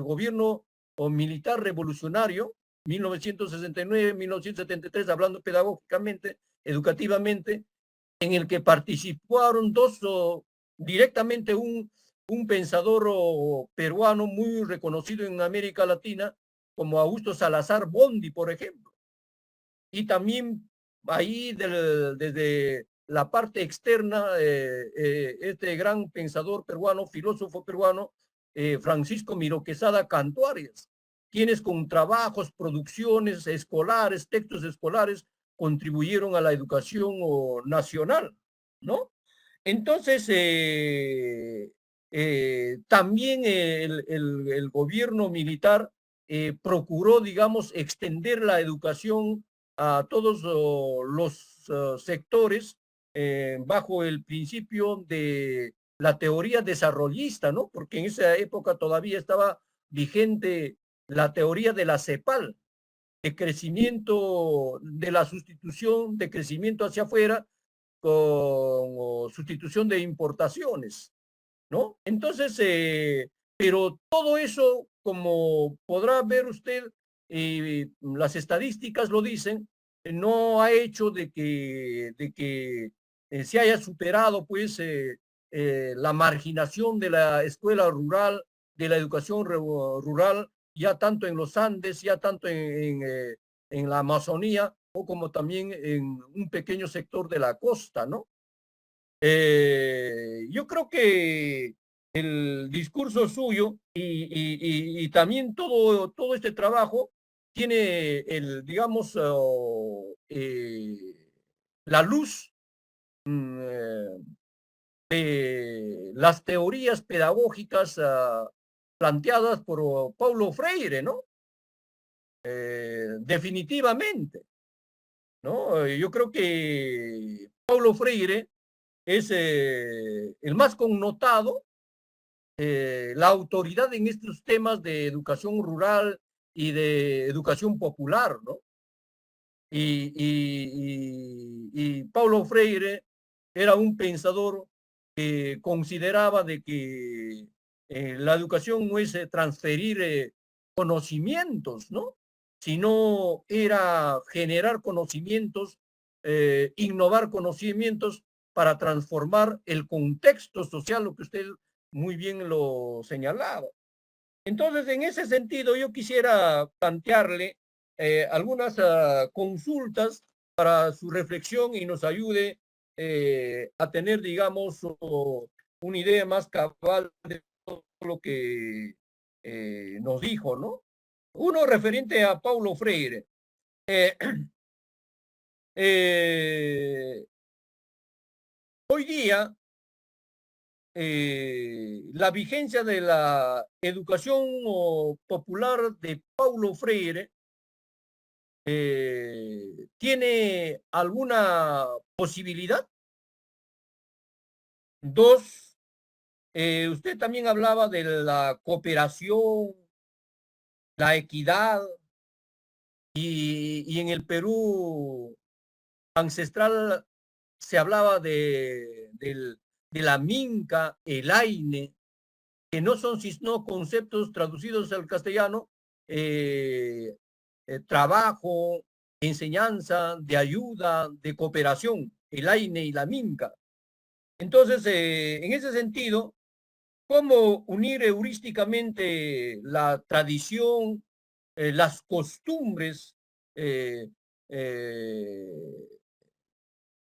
gobierno militar revolucionario, 1969-1973, hablando pedagógicamente, educativamente, en el que participaron directamente un pensador peruano muy reconocido en América Latina, como Augusto Salazar Bondi, por ejemplo. Y también ahí desde la parte externa, este gran pensador peruano, filósofo peruano, Francisco Miro Quesada Canto Arias, quienes con trabajos, producciones escolares, textos escolares, contribuyeron a la educación nacional, ¿no? Entonces, también el gobierno militar procuró, digamos, extender la educación a todos los sectores bajo el principio de la teoría desarrollista, ¿no? Porque en esa época todavía estaba vigente la teoría de la CEPAL, de crecimiento, de la sustitución de crecimiento hacia afuera con sustitución de importaciones, ¿no? Entonces, pero todo eso, como podrá ver usted, las estadísticas lo dicen, no ha hecho de que se haya superado pues la marginación de la escuela rural, de la educación rural, ya tanto en los Andes, ya tanto en la Amazonía, o como también en un pequeño sector de la costa, ¿no? Yo creo que el discurso suyo y también todo este trabajo tiene digamos, la luz de las teorías pedagógicas planteadas por Paulo Freire, ¿no? Definitivamente, ¿no? Yo creo que Paulo Freire es el más connotado, la autoridad en estos temas de educación rural y de educación popular, ¿no? Y Paulo Freire era un pensador que consideraba de que la educación no es transferir conocimientos, ¿no? Sino era generar conocimientos, innovar conocimientos para transformar el contexto social, lo que usted muy bien lo señalaba. Entonces, en ese sentido, yo quisiera plantearle algunas consultas para su reflexión y nos ayude a tener, digamos, una idea más cabal de todo lo que nos dijo, ¿no? Uno referente a Paulo Freire. Eh, hoy día, la vigencia de la educación popular de Paulo Freire ¿tiene alguna posibilidad? Dos, usted también hablaba de la cooperación, la equidad, y en el Perú ancestral se hablaba de la minca, el aine, que no son sino conceptos traducidos al castellano, trabajo, enseñanza, de ayuda, de cooperación, el aine y la minca. Entonces, en ese sentido, ¿cómo unir heurísticamente la tradición, las costumbres eh, eh,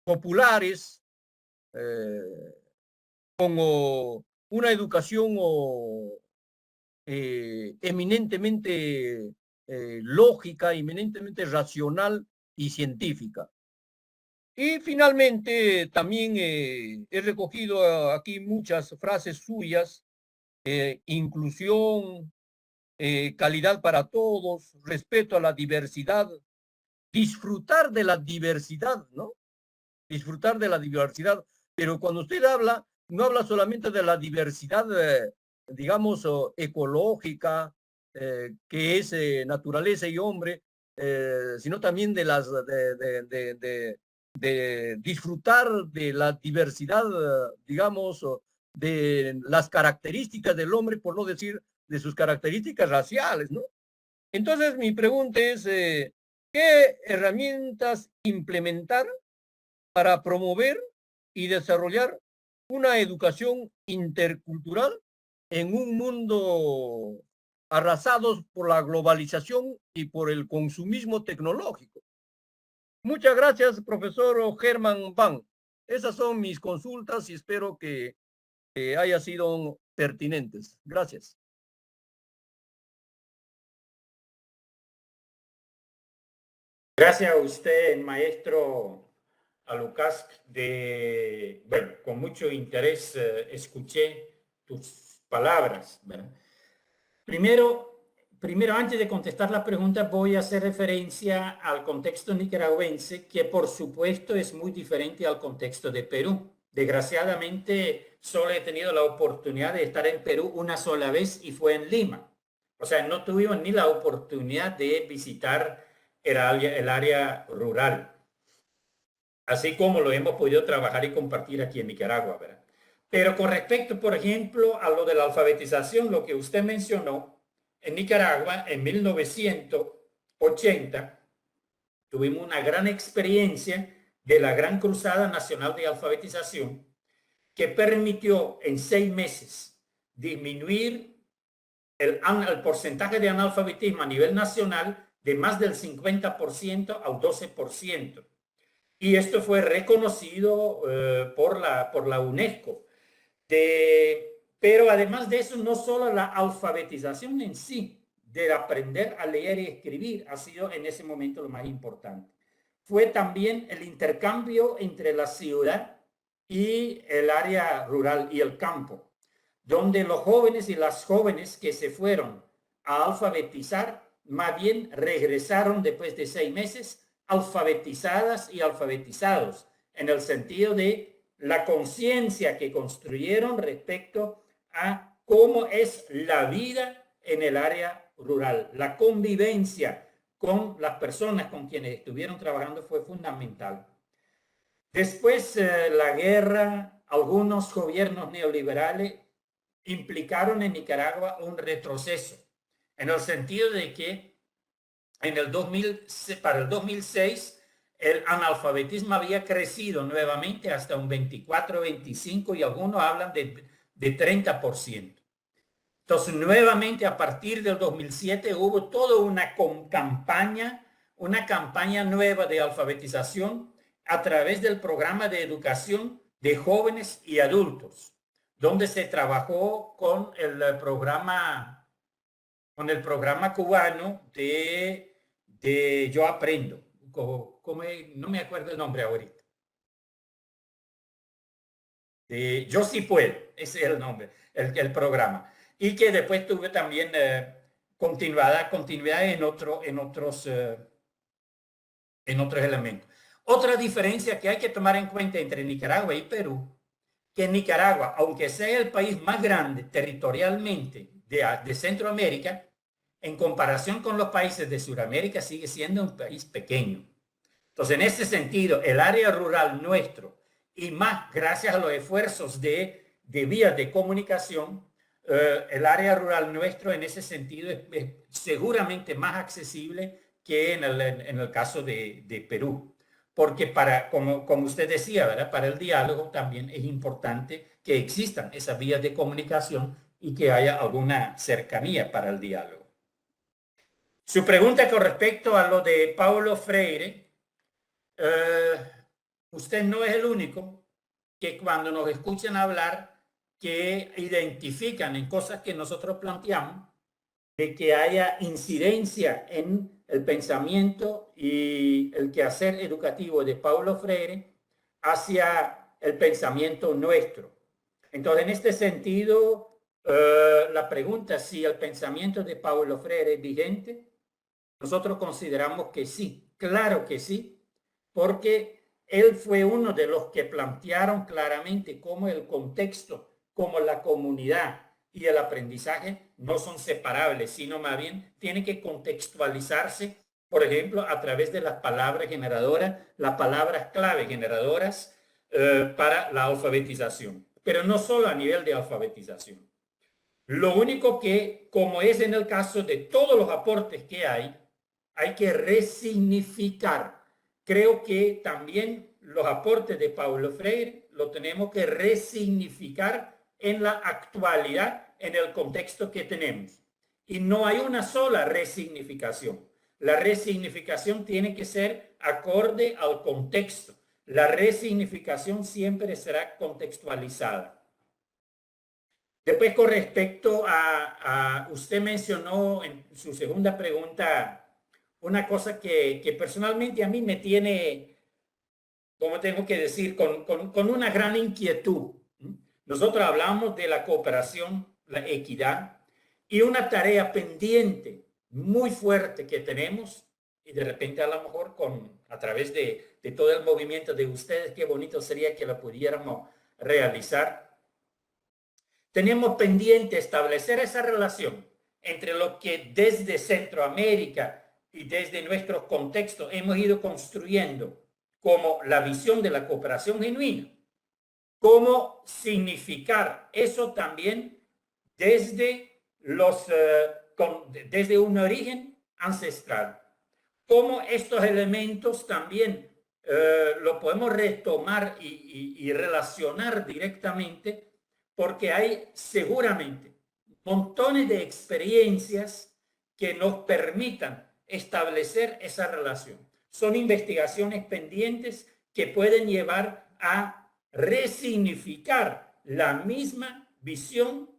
populares como una educación eminentemente lógica, eminentemente racional y científica? Y finalmente también he recogido aquí muchas frases suyas, inclusión, calidad para todos, respeto a la diversidad, disfrutar de la diversidad, ¿no? Disfrutar de la diversidad. Pero cuando usted habla, no habla solamente de la diversidad, digamos, ecológica, que es naturaleza y hombre, sino también de las de disfrutar de la diversidad, digamos, de las características del hombre, por no decir de sus características raciales, ¿no? Entonces, mi pregunta es, ¿qué herramientas implementar para promover y desarrollar una educación intercultural en un mundo arrasados por la globalización y por el consumismo tecnológico? Muchas gracias, profesor Germán Van. Esas son mis consultas y espero que haya sido pertinentes. Gracias. Gracias a usted, maestro Lucas, bueno, con mucho interés escuché tus palabras, ¿verdad? Primero, antes de contestar la pregunta, voy a hacer referencia al contexto nicaragüense, que por supuesto es muy diferente al contexto de Perú. Desgraciadamente, solo he tenido la oportunidad de estar en Perú una sola vez y fue en Lima. O sea, no tuvimos ni la oportunidad de visitar el área rural, así como lo hemos podido trabajar y compartir aquí en Nicaragua, ¿verdad? Pero con respecto, por ejemplo, a lo de la alfabetización, lo que usted mencionó, en Nicaragua, en 1980, tuvimos una gran experiencia de la Gran Cruzada Nacional de Alfabetización, que permitió en 6 meses disminuir el porcentaje de analfabetismo a nivel nacional de más del 50% al 12%. Y esto fue reconocido por la UNESCO. Pero además de eso, no solo la alfabetización en sí, de aprender a leer y escribir, ha sido en ese momento lo más importante. Fue también el intercambio entre la ciudad y el área rural y el campo, donde los jóvenes y las jóvenes que se fueron a alfabetizar, más bien regresaron después de 6 meses alfabetizadas y alfabetizados, en el sentido de la conciencia que construyeron respecto a cómo es la vida en el área rural. La convivencia con las personas con quienes estuvieron trabajando fue fundamental. Después, la guerra, algunos gobiernos neoliberales implicaron en Nicaragua un retroceso, en el sentido de que para el 2006 el analfabetismo había crecido nuevamente hasta un 24, 25 y algunos hablan de 30%. Entonces, nuevamente a partir del 2007 hubo toda una campaña nueva de alfabetización a través del programa de educación de jóvenes y adultos, donde se trabajó con el programa cubano de Yo Aprendo. No me acuerdo el nombre ahorita. Yo Sí Puedo, ese es el nombre, el programa. Y que después tuve también continuidad en otros elementos. Otra diferencia que hay que tomar en cuenta entre Nicaragua y Perú, que Nicaragua, aunque sea el país más grande territorialmente de Centroamérica, en comparación con los países de Sudamérica sigue siendo un país pequeño. Entonces, en ese sentido, el área rural nuestro, y más gracias a los esfuerzos de vías de comunicación, el área rural nuestro en ese sentido es seguramente más accesible que en el caso de Perú. Porque como usted decía, ¿verdad? Para el diálogo también es importante que existan esas vías de comunicación y que haya alguna cercanía para el diálogo. Su pregunta con respecto a lo de Paulo Freire, usted no es el único que cuando nos escuchan hablar que identifican en cosas que nosotros planteamos de que haya incidencia en el pensamiento y el quehacer educativo de Paulo Freire hacia el pensamiento nuestro. Entonces, en este sentido, la pregunta si el pensamiento de Paulo Freire es vigente, nosotros consideramos que sí, claro que sí, porque él fue uno de los que plantearon claramente cómo el contexto, como la comunidad y el aprendizaje no son separables, sino más bien tienen que contextualizarse, por ejemplo, a través de las palabras generadoras, las palabras clave generadoras para la alfabetización, pero no solo a nivel de alfabetización. Lo único que, como es en el caso de todos los aportes que hay que resignificar. Creo que también los aportes de Paulo Freire lo tenemos que resignificar en la actualidad, en el contexto que tenemos. Y no hay una sola resignificación. La resignificación tiene que ser acorde al contexto. La resignificación siempre será contextualizada. Después, con respecto a usted mencionó en su segunda pregunta una cosa que personalmente a mí me tiene, como tengo que decir, con una gran inquietud. Nosotros hablamos de la cooperación, la equidad, y una tarea pendiente muy fuerte que tenemos, y de repente a lo mejor a través de todo el movimiento de ustedes, qué bonito sería que la pudiéramos realizar. Tenemos pendiente establecer esa relación entre lo que desde Centroamérica y desde nuestros contextos hemos ido construyendo como la visión de la cooperación genuina, cómo significar eso también desde un origen ancestral, cómo estos elementos también lo podemos retomar y relacionar directamente, porque hay seguramente montones de experiencias que nos permitan establecer esa relación. Son investigaciones pendientes que pueden llevar a resignificar la misma visión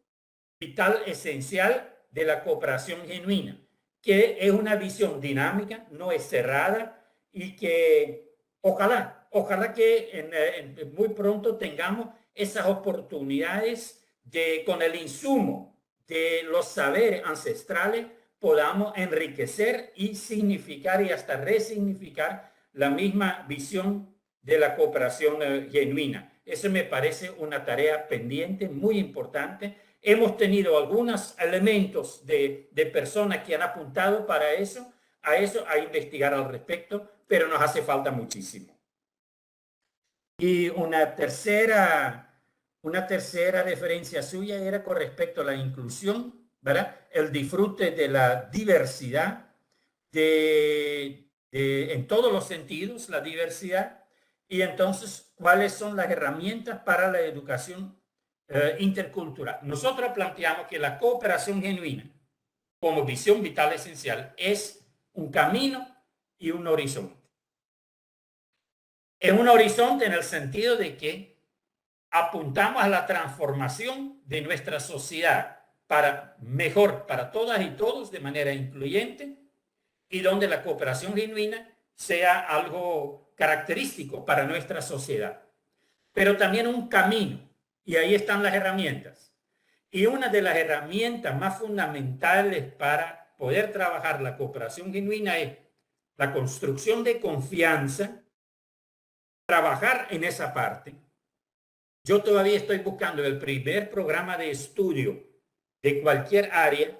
vital esencial de la cooperación genuina, que es una visión dinámica, no es cerrada, y que ojalá que muy pronto tengamos esas oportunidades de, con el insumo de los saberes ancestrales, podamos enriquecer y significar y hasta resignificar la misma visión de la cooperación genuina. Eso me parece una tarea pendiente muy importante. Hemos tenido algunos elementos de personas que han apuntado para eso, a investigar al respecto, pero nos hace falta muchísimo. Y una tercera referencia suya era con respecto a la inclusión, ¿verdad? El disfrute de la diversidad, de en todos los sentidos, la diversidad, y entonces, ¿cuáles son las herramientas para la educación intercultural? Nosotros planteamos que la cooperación genuina, como visión vital esencial, es un camino y un horizonte. Es un horizonte en el sentido de que apuntamos a la transformación de nuestra sociedad para mejor para todas y todos de manera incluyente, y donde la cooperación genuina sea algo característico para nuestra sociedad. Pero también un camino, y ahí están las herramientas. Y una de las herramientas más fundamentales para poder trabajar la cooperación genuina es la construcción de confianza, trabajar en esa parte. Yo todavía estoy buscando el primer programa de estudio de cualquier área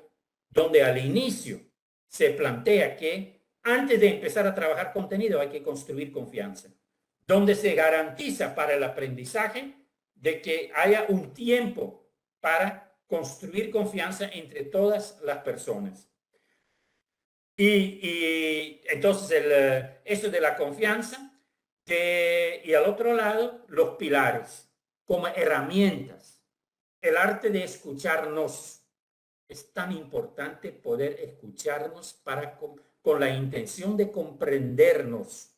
donde al inicio se plantea que antes de empezar a trabajar contenido hay que construir confianza, donde se garantiza para el aprendizaje de que haya un tiempo para construir confianza entre todas las personas. Y entonces eso de la confianza, y al otro lado los pilares como herramientas. El arte de escucharnos. Es tan importante poder escucharnos con la intención de comprendernos.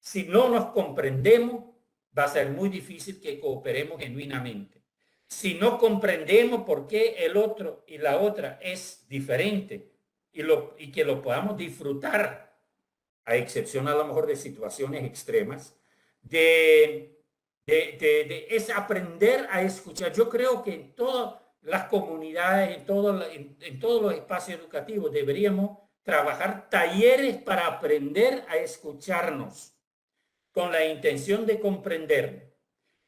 Si no nos comprendemos, va a ser muy difícil que cooperemos genuinamente. Si no comprendemos por qué el otro y la otra es diferente y que lo podamos disfrutar, a excepción a lo mejor de situaciones extremas, es aprender a escuchar. Yo creo que en todas las comunidades, en todos los espacios educativos deberíamos trabajar talleres para aprender a escucharnos con la intención de comprender.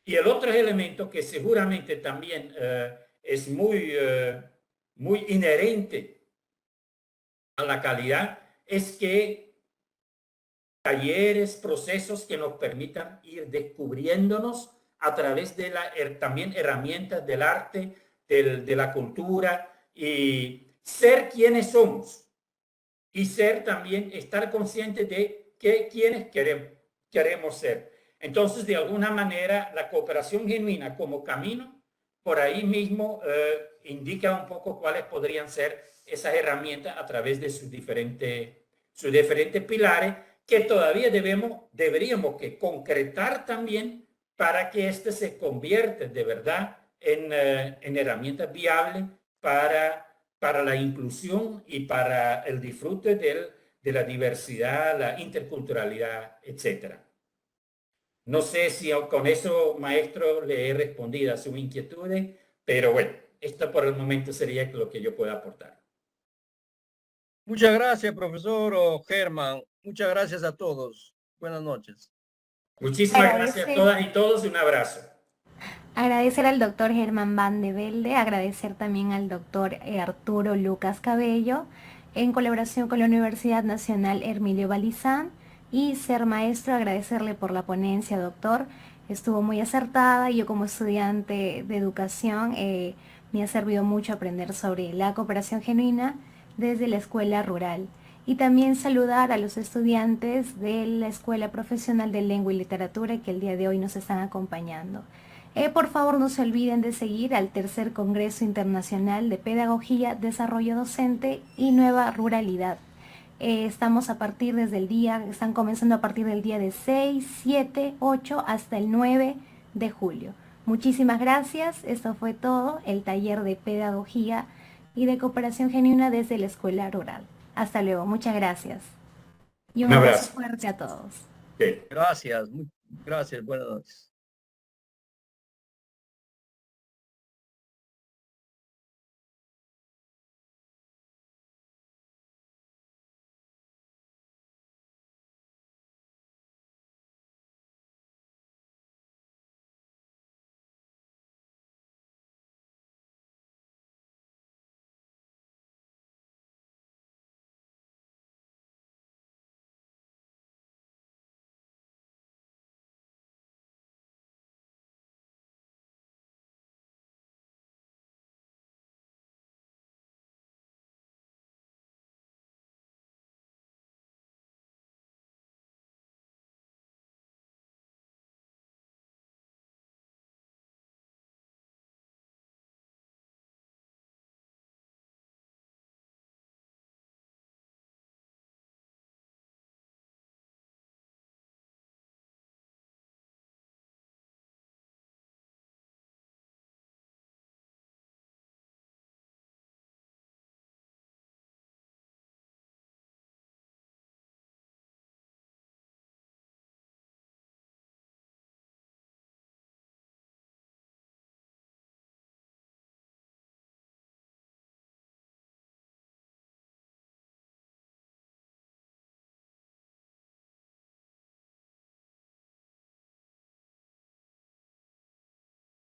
Y el otro elemento que seguramente también es muy inherente a la calidad es que talleres, procesos que nos permitan ir descubriéndonos a través de también herramientas del arte, de la cultura, y ser quienes somos, y ser también, estar conscientes de quiénes queremos ser. Entonces, de alguna manera, la cooperación genuina como camino, por ahí mismo indica un poco cuáles podrían ser esas herramientas a través de sus diferentes pilares, que todavía deberíamos que concretar también para que este se convierta de verdad en herramientas viables para la inclusión y para el disfrute de la diversidad, la interculturalidad, etc. No sé si con eso, maestro, le he respondido a sus inquietudes, pero bueno, esto por el momento sería lo que yo pueda aportar. Muchas gracias, profesor Germán. Muchas gracias a todos. Buenas noches. Muchísimas gracias a todas y todos y un abrazo. Agradecer al doctor Germán Van de Velde, agradecer también al doctor Arturo Lucas Cabello, en colaboración con la Universidad Nacional Hermilio Balizán, y ser maestro, agradecerle por la ponencia, doctor. Estuvo muy acertada y yo como estudiante de educación me ha servido mucho aprender sobre la cooperación genuina desde la escuela rural. Y también saludar a los estudiantes de la Escuela Profesional de Lengua y Literatura que el día de hoy nos están acompañando. Por favor, no se olviden de seguir al tercer Congreso Internacional de Pedagogía, Desarrollo Docente y Nueva Ruralidad. Están comenzando a partir del día de 6, 7, 8 hasta el 9 de julio. Muchísimas gracias. Esto fue todo, el taller de Pedagogía y de Cooperación Genuina desde la Escuela Rural. Hasta luego, muchas gracias. Y un abrazo fuerte a todos. Gracias, buenas noches.